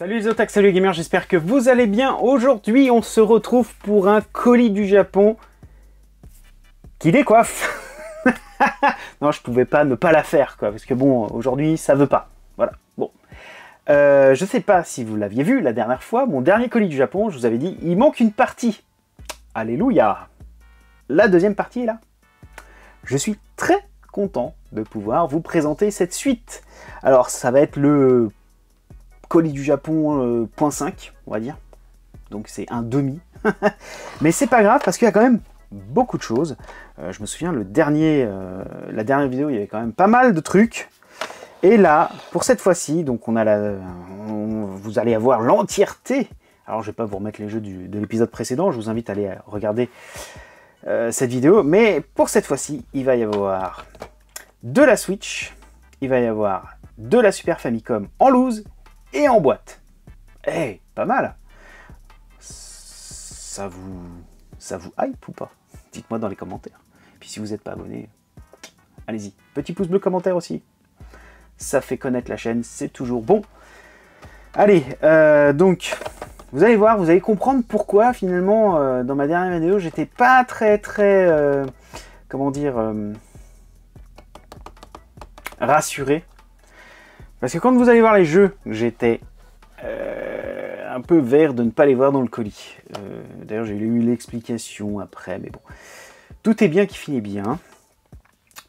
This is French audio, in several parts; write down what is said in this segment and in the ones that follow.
Salut les otaku, salut les gamers, j'espère que vous allez bien. Aujourd'hui, on se retrouve pour un colis du Japon qui décoiffe. Non, je pouvais pas ne pas la faire, quoi, parce que bon, aujourd'hui, ça veut pas. Voilà, bon. Je sais pas si vous l'aviez vu la dernière fois, mon dernier colis du Japon, je vous avais dit, il manque une partie. Alléluia. La deuxième partie est là. Je suis très content de pouvoir vous présenter cette suite. Alors, ça va être le colis du Japon .5, on va dire. Donc c'est un demi. Mais c'est pas grave parce qu'il y a quand même beaucoup de choses. Je me souviens, la dernière vidéo, il y avait quand même pas mal de trucs. Et là, pour cette fois-ci, donc vous allez avoir l'entièreté. Alors je vais pas vous remettre les jeux de l'épisode précédent, je vous invite à aller regarder cette vidéo. Mais pour cette fois-ci, il va y avoir de la Switch, il va y avoir de la Super Famicom en loose et en boîte. Eh, pas mal. Ça vous hype ou pas? Dites-moi dans les commentaires. Puis si vous n'êtes pas abonné, allez-y. Petit pouce bleu, commentaire aussi. Ça fait connaître la chaîne, c'est toujours bon. Allez, donc, vous allez voir, vous allez comprendre pourquoi finalement, dans ma dernière vidéo, j'étais pas très, comment dire, rassuré. Parce que quand vous allez voir les jeux, j'étais un peu vert de ne pas les voir dans le colis. D'ailleurs, j'ai eu l'explication après, mais bon. Tout est bien qui finit bien.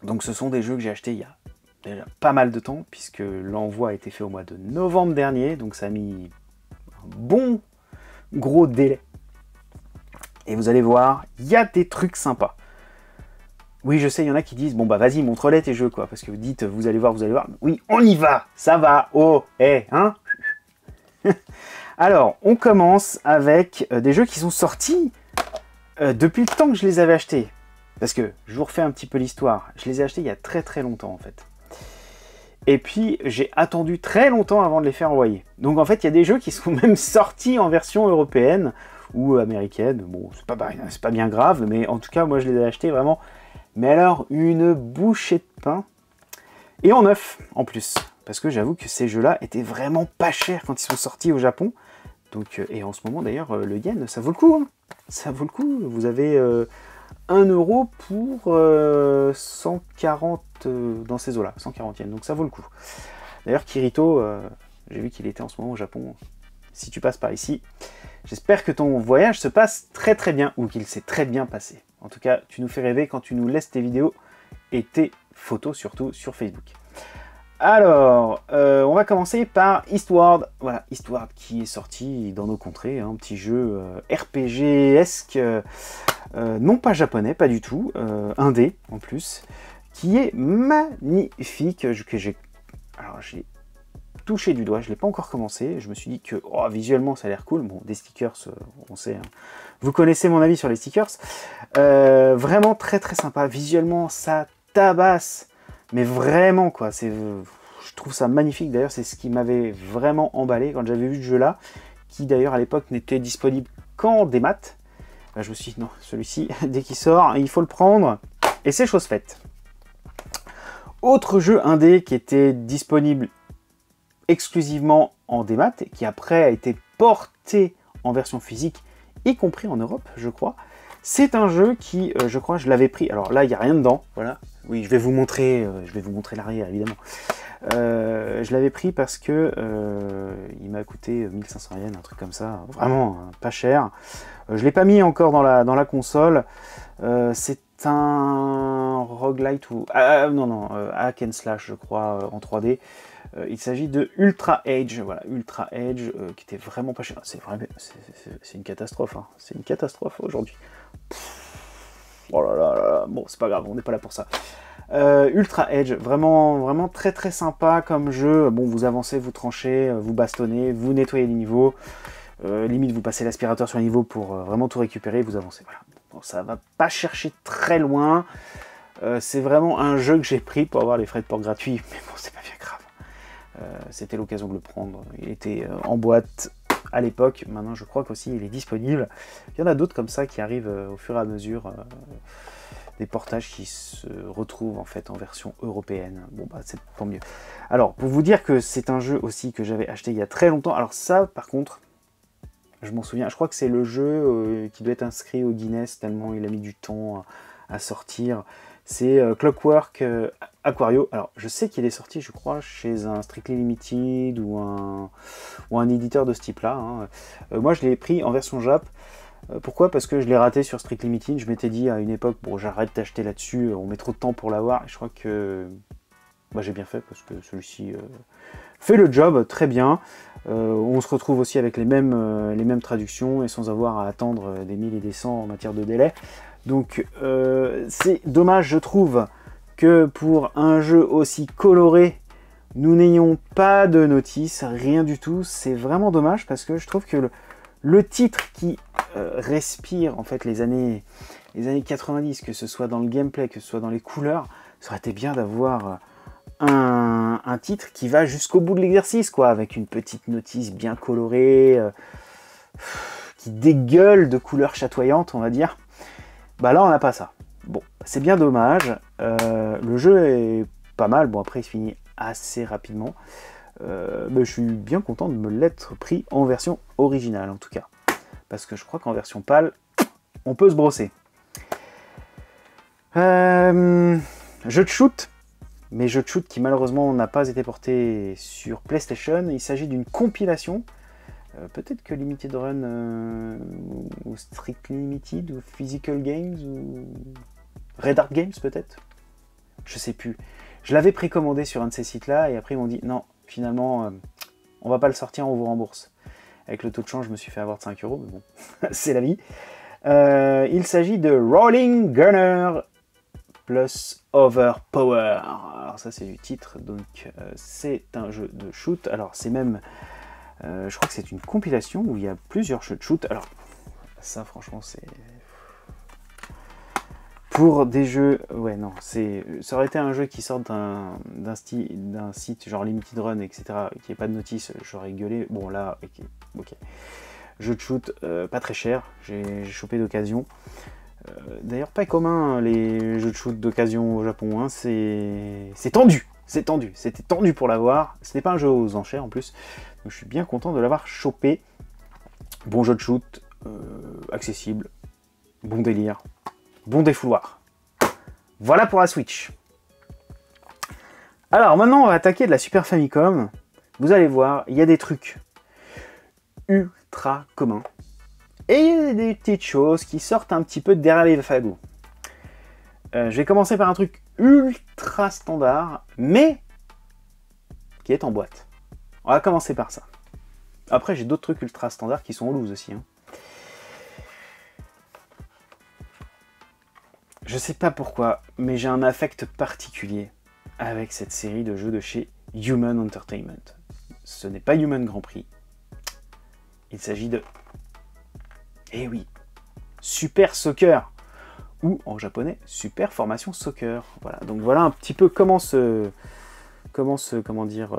Donc ce sont des jeux que j'ai achetés il y a déjà pas mal de temps, puisque l'envoi a été fait au mois de novembre dernier, donc ça a mis un bon gros délai. Et vous allez voir, il y a des trucs sympas. Oui, je sais, il y en a qui disent, bon bah vas-y, montre-les tes jeux, quoi, parce que vous dites, vous allez voir. Oui, on y va, ça va, oh, hein. Alors, on commence avec des jeux qui sont sortis depuis le temps que je les avais achetés. Parce que, je vous refais un petit peu l'histoire, je les ai achetés il y a très longtemps, en fait. Et puis, j'ai attendu très longtemps avant de les faire envoyer. Donc, en fait, il y a des jeux qui sont même sortis en version européenne ou américaine. Bon, c'est pas bien grave, mais en tout cas, moi, je les ai achetés vraiment... Mais alors, une bouchée de pain. Et en neuf, en plus. Parce que j'avoue que ces jeux-là étaient vraiment pas chers quand ils sont sortis au Japon. Donc, et en ce moment, d'ailleurs, le yen, ça vaut le coup. Hein. Ça vaut le coup. Vous avez 1 euro pour 140 dans ces eaux-là. 140 yens. Donc, ça vaut le coup. D'ailleurs, Kirito, j'ai vu qu'il était en ce moment au Japon. Si tu passes par ici, j'espère que ton voyage se passe très bien. Ou qu'il s'est très bien passé. En tout cas, tu nous fais rêver quand tu nous laisses tes vidéos et tes photos, surtout sur Facebook. Alors, on va commencer par Eastward. Voilà, Eastward qui est sorti dans nos contrées. Un petit jeu RPG-esque, non pas japonais, pas du tout, indé en plus, qui est magnifique. Alors, j'ai touché du doigt, je ne l'ai pas encore commencé. Je me suis dit que oh, visuellement ça a l'air cool. Bon, des stickers, on sait. Hein. Vous connaissez mon avis sur les stickers. Vraiment très sympa. Visuellement, ça tabasse. Mais vraiment, quoi. Je trouve ça magnifique. D'ailleurs, c'est ce qui m'avait vraiment emballé quand j'avais vu ce jeu-là. Qui d'ailleurs, à l'époque, n'était disponible qu'en démat. Je me suis dit, non, celui-ci, dès qu'il sort, il faut le prendre. Et c'est chose faite. Autre jeu indé qui était disponible exclusivement en démat et qui après a été porté en version physique, y compris en Europe, je crois. C'est un jeu qui, je crois, je l'avais pris. Alors là, il n'y a rien dedans, voilà. Oui, je vais vous montrer l'arrière, évidemment. Je l'avais pris parce que il m'a coûté 1500 yens, un truc comme ça, vraiment pas cher. Je l'ai pas mis encore dans la console. C'est un roguelite ou hack and slash, je crois, en 3D. Il s'agit de Ultra Age, voilà, Ultra Age, qui était vraiment pas cher. C'est une catastrophe, hein. C'est une catastrophe aujourd'hui. Oh là là, bon, c'est pas grave, on n'est pas là pour ça. Ultra Edge, vraiment très sympa comme jeu. Bon, vous avancez, vous tranchez, vous bastonnez, vous nettoyez les niveaux. Limite, vous passez l'aspirateur sur les niveaux pour vraiment tout récupérer, vous avancez. Voilà. Bon, ça va pas chercher très loin. C'est vraiment un jeu que j'ai pris pour avoir les frais de port gratuits, mais bon, c'est pas bien grave. C'était l'occasion de le prendre. Il était en boîte à l'époque. Maintenant, je crois qu'aussi il est disponible. Il y en a d'autres comme ça qui arrivent au fur et à mesure. des portages qui se retrouvent en fait en version européenne. Bon bah c'est tant mieux. Alors pour vous dire que c'est un jeu aussi que j'avais acheté il y a très longtemps. Alors ça par contre, je m'en souviens, je crois que c'est le jeu qui doit être inscrit au Guinness tellement il a mis du temps à sortir. C'est Clockwork Aquario. Alors je sais qu'il est sorti je crois chez un Strictly Limited ou un éditeur de ce type là. Hein. Moi je l'ai pris en version Jap. Pourquoi? Parce que je l'ai raté sur Strictly Limited. Je m'étais dit à une époque, bon j'arrête d'acheter là-dessus, on met trop de temps pour l'avoir. Et je crois que bah, j'ai bien fait parce que celui-ci fait le job très bien. On se retrouve aussi avec les mêmes traductions et sans avoir à attendre des 1000 et des 100 en matière de délai. Donc c'est dommage je trouve que pour un jeu aussi coloré, nous n'ayons pas de notice, rien du tout. C'est vraiment dommage parce que je trouve que le titre qui respire en fait les années 90, que ce soit dans le gameplay, que ce soit dans les couleurs, ça aurait été bien d'avoir un titre qui va jusqu'au bout de l'exercice, quoi, avec une petite notice bien colorée, qui dégueule de couleurs chatoyantes, on va dire. Bah là, on n'a pas ça. Bon, c'est bien dommage. Le jeu est pas mal. Bon, après, il se finit assez rapidement. Mais je suis bien content de me l'être pris en version originale, en tout cas. Parce que je crois qu'en version PAL, on peut se brosser. Jeu de shoot. Mais jeu de shoot qui malheureusement n'a pas été porté sur PlayStation. Il s'agit d'une compilation. Peut-être que Limited Run ou Strictly Limited ou Physical Games ou Red Art Games peut-être. Je sais plus. Je l'avais précommandé sur un de ces sites-là et après ils m'ont dit non, finalement on va pas le sortir, on vous rembourse. Avec le taux de change, je me suis fait avoir de 5 €, mais bon, c'est la vie. Il s'agit de Rolling Gunner plus Overpower. Alors ça c'est du titre, donc c'est un jeu de shoot. Alors c'est même, je crois que c'est une compilation où il y a plusieurs jeux de shoot. Alors ça franchement c'est... Pour des jeux, ouais non, ça aurait été un jeu qui sort d'un site genre Limited Run, etc., qui n'ait pas de notice, j'aurais gueulé. Bon là, ok. Jeu de shoot, pas très cher, j'ai chopé d'occasion. D'ailleurs pas commun les jeux de shoot d'occasion au Japon, hein. C'est tendu, c'était tendu pour l'avoir. Ce n'est pas un jeu aux enchères en plus, donc je suis bien content de l'avoir chopé. Bon jeu de shoot, accessible, bon délire. Bon défouloir. Voilà pour la Switch. Alors maintenant on va attaquer de la Super Famicom. Vous allez voir, il y a des trucs ultra communs. Et il y a des petites choses qui sortent un petit peu derrière les fagots. Je vais commencer par un truc ultra standard, mais qui est en boîte. On va commencer par ça. Après j'ai d'autres trucs ultra standards qui sont en loose aussi. Hein. Je sais pas pourquoi, mais j'ai un affect particulier avec cette série de jeux de chez Human Entertainment. Ce n'est pas Human Grand Prix. Il s'agit de... Eh oui, Super Soccer, ou en japonais, Super Formation Soccer. Voilà, donc voilà un petit peu comment dire...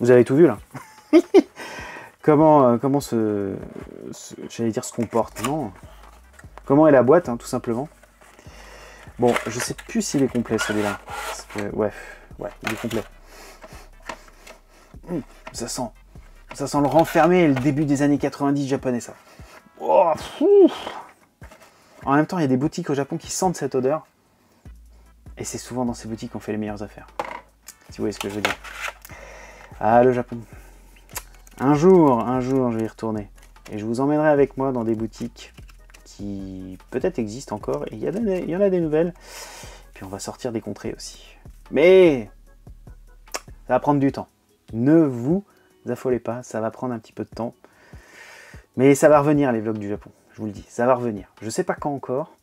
Vous avez tout vu là. Comment j'allais dire se comporte, non. Comment est la boîte, hein, tout simplement. Bon, je sais plus s'il est complet celui-là. Parce que, ouais, il est complet. Ça sent le renfermé et le début des années 90 japonais, ça. Oh, en même temps, il y a des boutiques au Japon qui sentent cette odeur. Et c'est souvent dans ces boutiques qu'on fait les meilleures affaires. Si vous voyez ce que je veux dire. Ah, le Japon. Un jour, je vais y retourner. Et je vous emmènerai avec moi dans des boutiques qui peut-être existent encore. Et il y en a des nouvelles. Puis on va sortir des contrées aussi. Mais ça va prendre du temps. Ne vous affolez pas, ça va prendre un petit peu de temps. Mais ça va revenir les vlogs du Japon. Je vous le dis, ça va revenir. Je sais pas quand encore.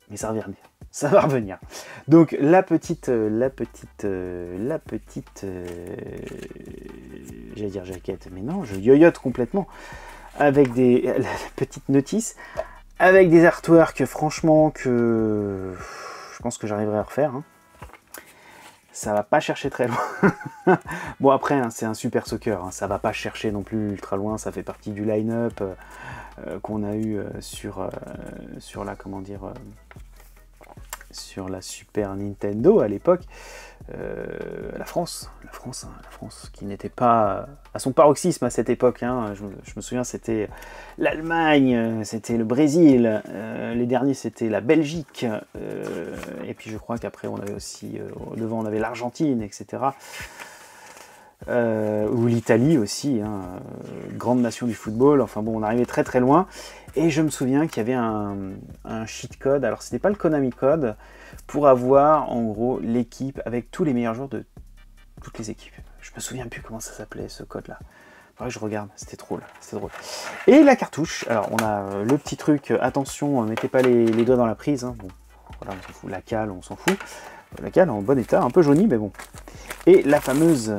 Mais ça va revenir. Ça va revenir. Donc la petite, j'allais dire jaquette, mais non, je yoyote complètement avec la petite notice, avec des artworks franchement que je pense que j'arriverai à refaire. Hein. ça va pas chercher très loin. Bon après, hein, c'est un super soccer, hein, ça va pas chercher non plus ultra loin, ça fait partie du line-up qu'on a eu sur la, comment dire, sur la Super Nintendo à l'époque. La France, qui n'était pas à son paroxysme à cette époque. Hein. Je me souviens, c'était l'Allemagne, c'était le Brésil, les derniers c'était la Belgique, et puis je crois qu'après on avait aussi, devant on avait l'Argentine, etc. Ou l'Italie aussi, hein, grande nation du football. Enfin bon, on arrivait très très loin. Et je me souviens qu'il y avait un cheat code, alors c'était pas le Konami code, pour avoir en gros l'équipe avec tous les meilleurs joueurs de toutes les équipes. Je me souviens plus comment ça s'appelait ce code là. Faudrait que je regarde, c'était drôle, c'était drôle. Et la cartouche, alors on a le petit truc, attention, mettez pas les doigts dans la prise, hein. Bon, voilà, on s'en fout, la cale, on s'en fout. La cale en bon état, un peu jaunie, mais bon. Et la fameuse...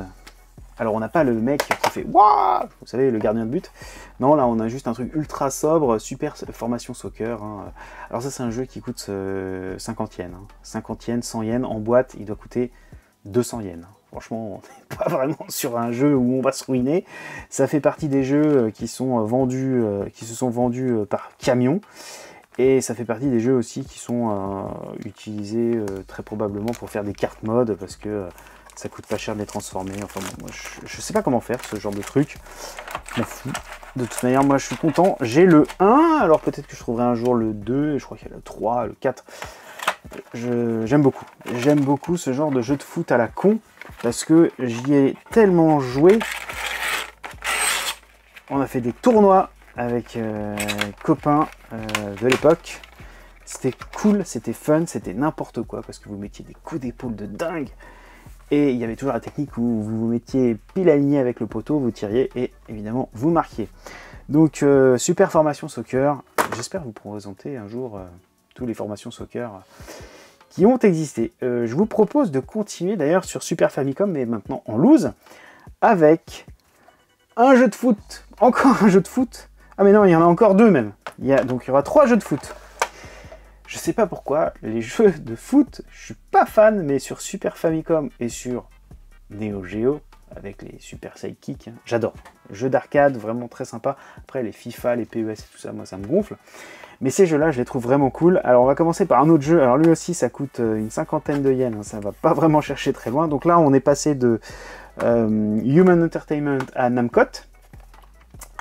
Alors on n'a pas le mec qui fait waouh, vous savez, le gardien de but. Non, là on a juste un truc ultra sobre, super formation soccer. Hein. Alors ça c'est un jeu qui coûte 50 yens. Hein. 50 yens, 100 yens en boîte, il doit coûter 200 yens. Franchement, on n'est pas vraiment sur un jeu où on va se ruiner. Ça fait partie des jeux qui sont vendus, qui se sont vendus par camion. Et ça fait partie des jeux aussi qui sont utilisés très probablement pour faire des cartes mode parce que ça coûte pas cher de les transformer. Enfin bon, moi, je sais pas comment faire ce genre de truc. Je m'en fous. De toute manière, moi je suis content. J'ai le 1, alors peut-être que je trouverai un jour le 2, je crois qu'il y a le 3, le 4. J'aime beaucoup. J'aime beaucoup ce genre de jeu de foot à la con, parce que j'y ai tellement joué. On a fait des tournois avec copains de l'époque. C'était cool, c'était fun, c'était n'importe quoi, parce que vous mettiez des coups d'épaule de dingue. Et il y avait toujours la technique où vous vous mettiez pile aligné avec le poteau, vous tiriez et évidemment vous marquiez. Donc super formation soccer. J'espère vous présenter un jour toutes les formations soccer qui ont existé. Je vous propose de continuer d'ailleurs sur Super Famicom, mais maintenant en loose, avec un jeu de foot. Encore un jeu de foot. Ah mais non, il y en a encore deux même. Donc il y aura 3 jeux de foot. Je sais pas pourquoi, les jeux de foot, je suis pas fan, mais sur Super Famicom et sur Neo Geo, avec les Super Sidekicks, hein, j'adore. Jeux d'arcade, vraiment très sympa. Après, les FIFA, les PES et tout ça, moi ça me gonfle. Mais ces jeux-là, je les trouve vraiment cool. Alors, on va commencer par un autre jeu. Alors, lui aussi, ça coûte une 50aine de yens. Hein, ça va pas vraiment chercher très loin. Donc là, on est passé de Human Entertainment à Namco,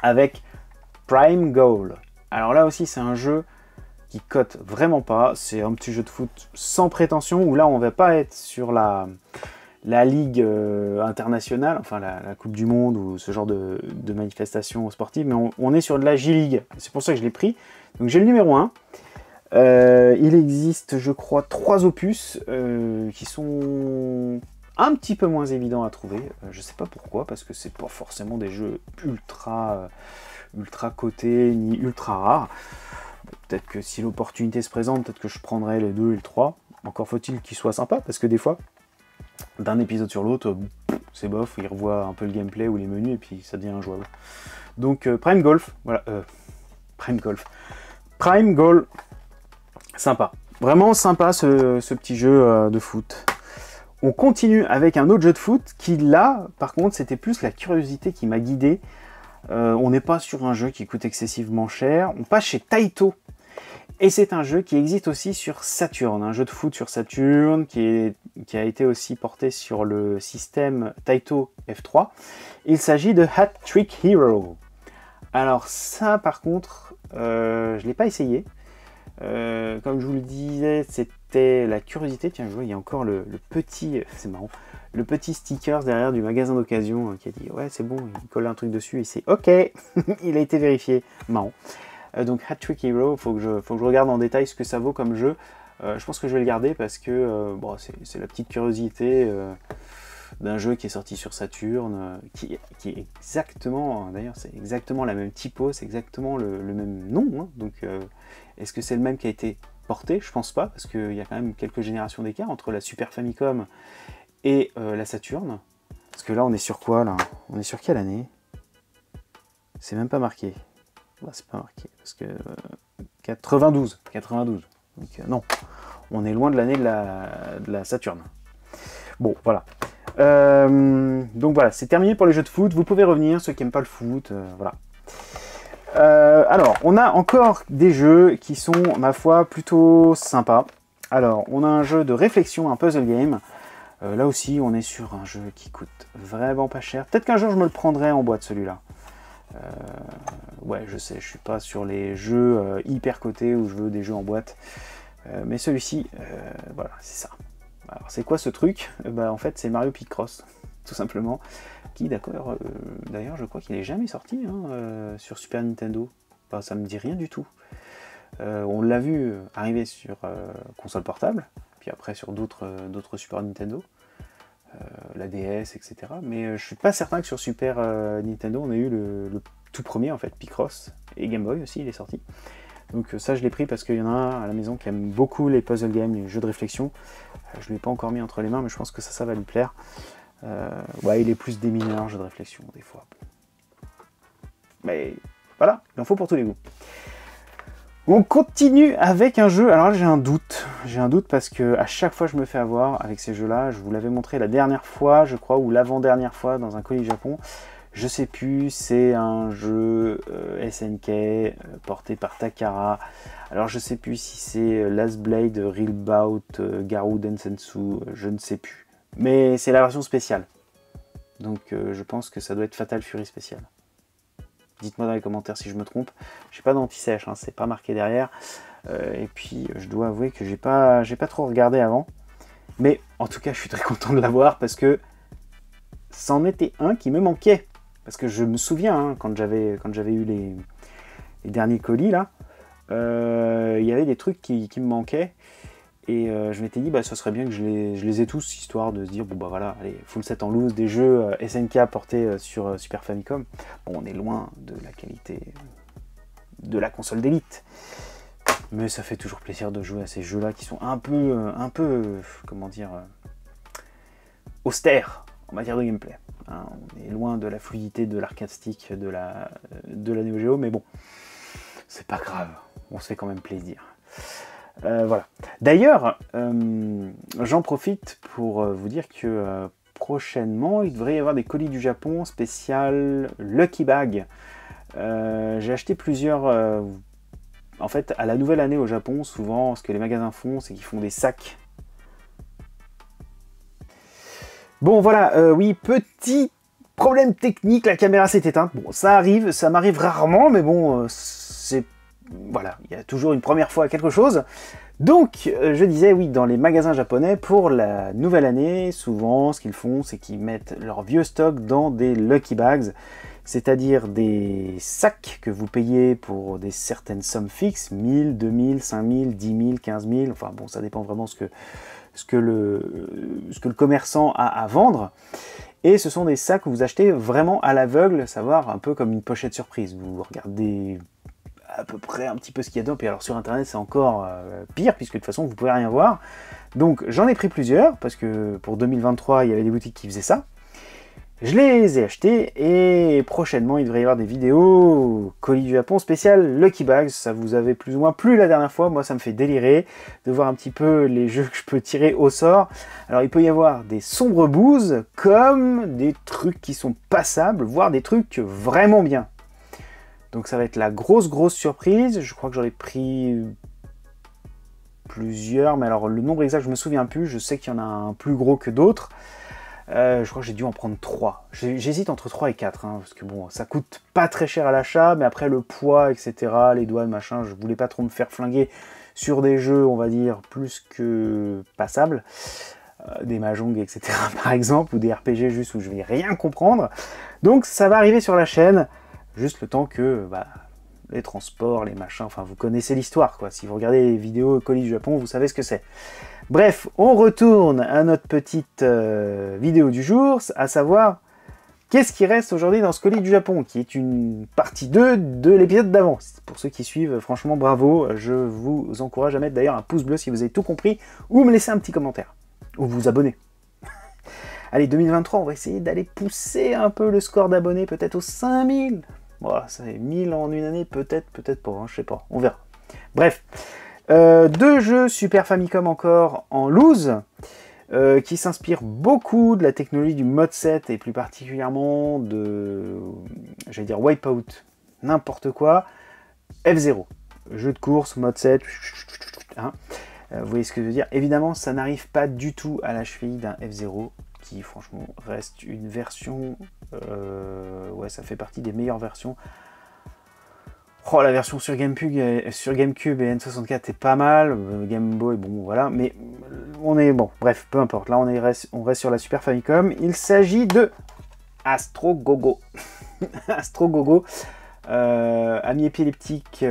avec Prime Goal. Alors là aussi, c'est un jeu qui cote vraiment pas, c'est un petit jeu de foot sans prétention, où là on va pas être sur la ligue internationale, enfin la Coupe du Monde ou ce genre de manifestation sportive, mais on est sur de la J-League, c'est pour ça que je l'ai pris. Donc j'ai le numéro 1, il existe je crois 3 opus qui sont un petit peu moins évidents à trouver, je sais pas pourquoi, parce que c'est pas forcément des jeux ultra cotés ni ultra rares. Peut-être que si l'opportunité se présente, peut-être que je prendrai les 2 et le 3. Encore faut-il qu'il soit sympa, parce que des fois, d'un épisode sur l'autre, c'est bof, il revoit un peu le gameplay ou les menus, et puis ça devient injouable. Donc Prime Golf, voilà, Prime Golf. Prime Goal, sympa. Vraiment sympa ce petit jeu de foot. On continue avec un autre jeu de foot qui, là, par contre, c'était plus la curiosité qui m'a guidé. On n'est pas sur un jeu qui coûte excessivement cher. On passe chez Taito. Et c'est un jeu qui existe aussi sur Saturn. Un jeu de foot sur Saturn qui a été aussi porté sur le système Taito F3. Il s'agit de Hat Trick Hero. Alors ça, par contre, je ne l'ai pas essayé. Comme je vous le disais, c'était la curiosité. Tiens, je vois, il y a encore le petit... C'est marrant. Le petit sticker derrière du magasin d'occasion qui a dit ouais c'est bon, il colle un truc dessus et c'est ok, il a été vérifié, marrant. Donc Hat Trick Hero, faut que je regarde en détail ce que ça vaut comme jeu. Je pense que je vais le garder parce que bon, c'est la petite curiosité d'un jeu qui est sorti sur Saturn, qui est exactement, d'ailleurs c'est exactement la même typo, c'est exactement le même nom, hein. Donc est-ce que c'est le même qui a été porté? Je pense pas, parce qu'il y a quand même quelques générations d'écart entre la Super Famicom et la Saturn. Parce que là, on est sur quoi, là? On est sur quelle année? C'est même pas marqué. Bah, c'est pas marqué, parce que... 92. Donc non, on est loin de l'année de la Saturn. Bon, voilà. Donc voilà, c'est terminé pour les jeux de foot. Vous pouvez revenir, ceux qui n'aiment pas le foot, voilà. Alors, on a encore des jeux qui sont, ma foi, plutôt sympas. Alors, on a un jeu de réflexion, un puzzle game. Là aussi, on est sur un jeu qui coûte vraiment pas cher. Peut-être qu'un jour, je me le prendrai en boîte, celui-là. Ouais, je sais, je suis pas sur les jeux hyper cotés où je veux des jeux en boîte. Mais celui-ci, voilà, c'est ça. Alors, c'est quoi ce truc? Bah, en fait, c'est Mario Picross, tout simplement. Qui, d'accord, d'ailleurs, je crois qu'il n'est jamais sorti hein, sur Super Nintendo. Enfin, ça me dit rien du tout. On l'a vu arriver sur console portable, puis après sur d'autres Super Nintendo, la DS, etc. Mais je suis pas certain que sur Super Nintendo, on ait eu le tout premier, en fait, Picross, et Game Boy aussi, il est sorti. Donc ça, je l'ai pris parce qu'il y en a un à la maison qui aime beaucoup les puzzle games, les jeux de réflexion. Je ne l'ai pas encore mis entre les mains, mais je pense que ça va lui plaire. Ouais, il est plus des mineurs, jeux de réflexion, des fois. Mais voilà, il en faut pour tous les goûts. On continue avec un jeu. Alors là, j'ai un doute. J'ai un doute parce que à chaque fois, je me fais avoir avec ces jeux-là. Je vous l'avais montré la dernière fois, je crois, ou l'avant-dernière fois dans un colis Japon. Je sais plus, c'est un jeu SNK porté par Takara. Alors je sais plus si c'est Last Blade, Real Bout, Garou Densetsu, je ne sais plus. Mais c'est la version spéciale. Donc je pense que ça doit être Fatal Fury spécial. Dites-moi dans les commentaires si je me trompe. J'ai pas d'anti-sèche, hein, c'est pas marqué derrière. Et puis je dois avouer que j'ai pas trop regardé avant. Mais en tout cas je suis très content de l'avoir parce que c'en était un qui me manquait. Parce que je me souviens, hein, quand j'avais eu les derniers colis, là, il y avait des trucs qui me manquaient. Et je m'étais dit, bah, ce serait bien que je les ai tous, histoire de se dire, bon bah voilà, allez, full set en loose, des jeux SNK portés sur Super Famicom. Bon, on est loin de la qualité de la console d'élite. Mais ça fait toujours plaisir de jouer à ces jeux-là qui sont un peu, comment dire, austères en matière de gameplay. Hein, on est loin de la fluidité de l'arcade stick de la Neo Geo, mais bon, c'est pas grave, on se fait quand même plaisir. Voilà. D'ailleurs, j'en profite pour vous dire que prochainement, il devrait y avoir des colis du Japon spécial Lucky Bag. J'ai acheté plusieurs... en fait, à la nouvelle année au Japon, souvent, ce que les magasins font, c'est qu'ils font des sacs. Bon voilà, oui, petit problème technique, la caméra s'est éteinte. Bon, ça arrive, ça m'arrive rarement, mais bon, c'est... Voilà, il y a toujours une première fois quelque chose. Donc, je disais, oui, dans les magasins japonais, pour la nouvelle année, souvent, ce qu'ils font, c'est qu'ils mettent leur vieux stock dans des Lucky Bags, c'est-à-dire des sacs que vous payez pour des certaines sommes fixes, 1000, 2000, 5000, 10 000, 15 000, enfin bon, ça dépend vraiment ce que le commerçant a à vendre. Et ce sont des sacs que vous achetez vraiment à l'aveugle, savoir un peu comme une pochette surprise. Vous regardez à peu près un petit peu ce qu'il y a dedans, puis alors sur internet c'est encore pire, puisque de toute façon vous pouvez rien voir. Donc j'en ai pris plusieurs, parce que pour 2023 il y avait des boutiques qui faisaient ça. Je les ai achetés, et prochainement il devrait y avoir des vidéos colis du Japon spécial Lucky Bags. Ça vous avait plus ou moins plu la dernière fois, moi ça me fait délirer de voir un petit peu les jeux que je peux tirer au sort. Alors il peut y avoir des sombres bouses, comme des trucs qui sont passables, voire des trucs vraiment bien. Donc ça va être la grosse surprise. Je crois que j'en ai pris plusieurs, mais alors le nombre exact je me souviens plus. Je sais qu'il y en a un plus gros que d'autres. Je crois que j'ai dû en prendre 3. J'hésite entre 3 et 4, hein, parce que bon, ça coûte pas très cher à l'achat, mais après le poids, etc., les douanes, machin, je voulais pas trop me faire flinguer sur des jeux, on va dire, plus que passables. Des Mahjong, etc., par exemple, ou des RPG juste où je vais rien comprendre. Donc ça va arriver sur la chaîne. Juste le temps que bah, les transports, les machins, enfin vous connaissez l'histoire quoi. Si vous regardez les vidéos colis du Japon, vous savez ce que c'est. Bref, on retourne à notre petite vidéo du jour, à savoir qu'est-ce qui reste aujourd'hui dans ce colis du Japon, qui est une partie 2 de l'épisode d'avant. Pour ceux qui suivent, franchement bravo, je vous encourage à mettre d'ailleurs un pouce bleu si vous avez tout compris, ou me laisser un petit commentaire, ou vous abonner. Allez, 2023, on va essayer d'aller pousser un peu le score d'abonnés, peut-être aux 5000. Voilà, ça fait 1000 en une année, peut-être pas, hein, je sais pas, on verra. Bref, 2 jeux Super Famicom encore en loose. qui s'inspire beaucoup de la technologie du mode 7 et plus particulièrement de, j'allais dire Wipeout, n'importe quoi, F0. Jeu de course, mode 7, hein. Vous voyez ce que je veux dire. Évidemment, ça n'arrive pas du tout à la cheville d'un F0, qui franchement reste une version, ouais, ça fait partie des meilleures versions. Oh, la version sur GameCube et N64 est pas mal, Game Boy, bon voilà, mais on est, bon, bref, peu importe, là on reste sur la Super Famicom. Il s'agit de Astro Gogo. Astro Gogo, amis épileptiques,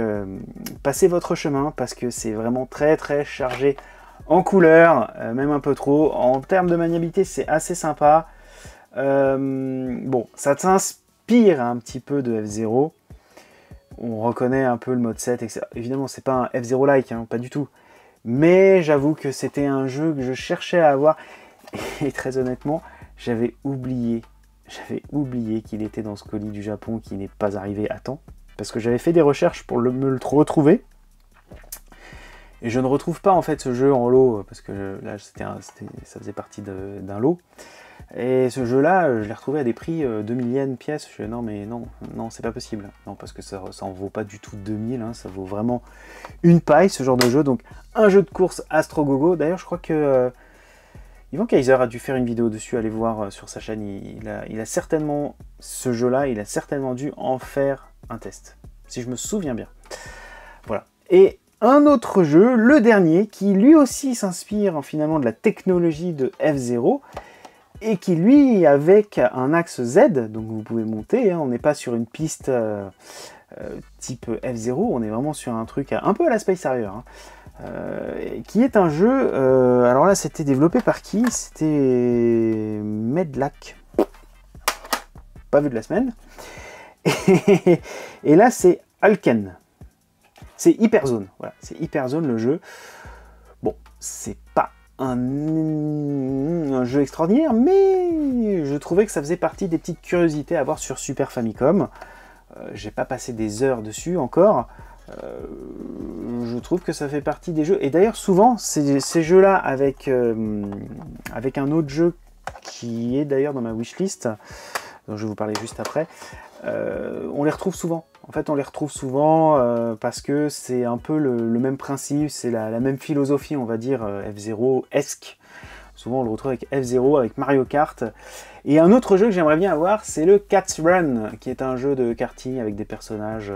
passez votre chemin, parce que c'est vraiment très très chargé en couleurs, même un peu trop. En termes de maniabilité, c'est assez sympa. Bon, ça t'inspire un petit peu de F0. On reconnaît un peu le mode 7, etc. Évidemment, c'est pas un F0-like, hein, pas du tout. Mais j'avoue que c'était un jeu que je cherchais à avoir. Et très honnêtement, j'avais oublié qu'il était dans ce colis du Japon qui n'est pas arrivé à temps. Parce que j'avais fait des recherches pour me le retrouver. Et je ne retrouve pas en fait ce jeu en lot, parce que là, ça faisait partie d'un lot. Et ce jeu-là, je l'ai retrouvé à des prix 2000 yens pièce. Je fais non, mais non, c'est pas possible. Non, parce que ça en vaut pas du tout 2000, hein, ça vaut vraiment une paille, ce genre de jeu. Donc, un jeu de course Astro Gogo. D'ailleurs, je crois que Yvan Kaiser a dû faire une vidéo dessus, allez voir sur sa chaîne. Il a certainement, ce jeu-là, il a certainement dû en faire un test, si je me souviens bien. Voilà. Et un autre jeu, le dernier, qui lui aussi s'inspire finalement de la technologie de F0, et qui lui, avec un axe Z, donc vous pouvez monter, hein, on n'est pas sur une piste type F0, on est vraiment sur un truc un peu à la Space Harrier, hein, qui est un jeu, alors là c'était développé par qui? C'était Medlac, pas vu de la semaine, et là c'est Alken, c'est Hyperzone, voilà, c'est Hyperzone le jeu. Bon, c'est pas un jeu extraordinaire, mais je trouvais que ça faisait partie des petites curiosités à voir sur Super Famicom. J'ai pas passé des heures dessus encore. Je trouve que ça fait partie des jeux. Et d'ailleurs, souvent, ces jeux-là, avec un autre jeu qui est d'ailleurs dans ma wishlist, dont je vais vous parler juste après, on les retrouve souvent. En fait, on les retrouve souvent parce que c'est un peu le même principe, c'est la même philosophie, on va dire, F0-esque. Souvent, on le retrouve avec F0, avec Mario Kart. Et un autre jeu que j'aimerais bien avoir, c'est le Cats Run, qui est un jeu de karting avec des personnages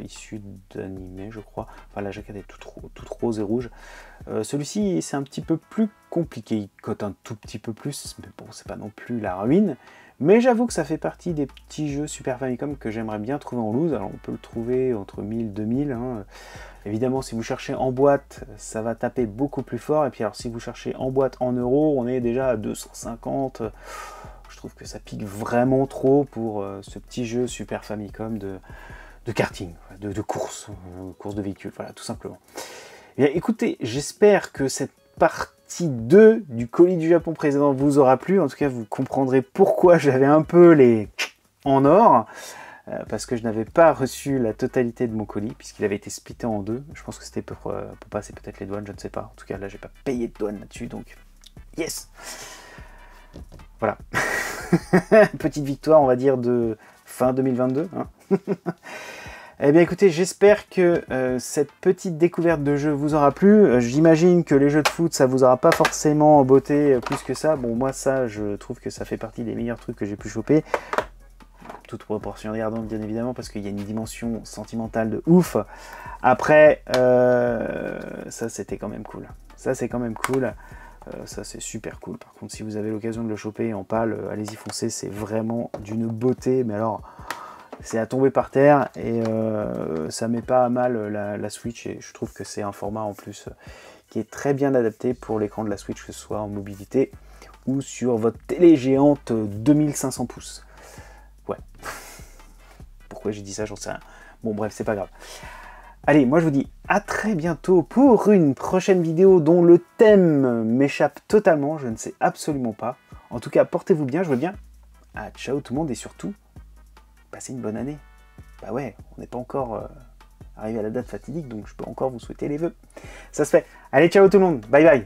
issus d'animés, je crois. Enfin, la jaquette est toute rose et rouge. Celui-ci, c'est un petit peu plus compliqué. Il cote un tout petit peu plus, mais bon, c'est pas non plus la ruine. Mais j'avoue que ça fait partie des petits jeux Super Famicom que j'aimerais bien trouver en loose. Alors on peut le trouver entre 1000 et 2000. Hein. Évidemment, si vous cherchez en boîte, ça va taper beaucoup plus fort. Et puis alors si vous cherchez en boîte en euros, on est déjà à 250. Je trouve que ça pique vraiment trop pour ce petit jeu Super Famicom de karting, de course de véhicule, voilà, tout simplement. Et bien, écoutez, j'espère que cette partie 2 du colis du Japon précédent vous aura plu. En tout cas, vous comprendrez pourquoi j'avais un peu les en or, parce que je n'avais pas reçu la totalité de mon colis, puisqu'il avait été splitté en deux. Je pense que c'était pour passer peut-être les douanes, je ne sais pas. En tout cas, là, j'ai pas payé de douane là-dessus, donc yes. Voilà. Petite victoire, on va dire, de fin 2022. Hein. Eh bien écoutez, j'espère que cette petite découverte de jeu vous aura plu. J'imagine que les jeux de foot, ça vous aura pas forcément embotté plus que ça. Bon, moi ça, je trouve que ça fait partie des meilleurs trucs que j'ai pu choper. Toute proportion gardante, bien évidemment, parce qu'il y a une dimension sentimentale de ouf. Après, ça c'était quand même cool. Ça c'est quand même cool. Ça c'est super cool. Par contre, si vous avez l'occasion de le choper en pâle, allez-y foncez. C'est vraiment d'une beauté. Mais alors... c'est à tomber par terre et ça met pas à mal la Switch, et je trouve que c'est un format en plus qui est très bien adapté pour l'écran de la Switch, que ce soit en mobilité ou sur votre télé géante 2500 pouces. Ouais. Pourquoi j'ai dit ça, j'en sais rien. Bon bref, c'est pas grave. Allez, moi je vous dis à très bientôt pour une prochaine vidéo dont le thème m'échappe totalement, je ne sais absolument pas. En tout cas, portez-vous bien, je veux bien. Ah, ciao tout le monde, et surtout, passez une bonne année. Bah ouais, on n'est pas encore arrivé à la date fatidique, donc je peux encore vous souhaiter les vœux. Ça se fait. Allez, ciao tout le monde. Bye bye.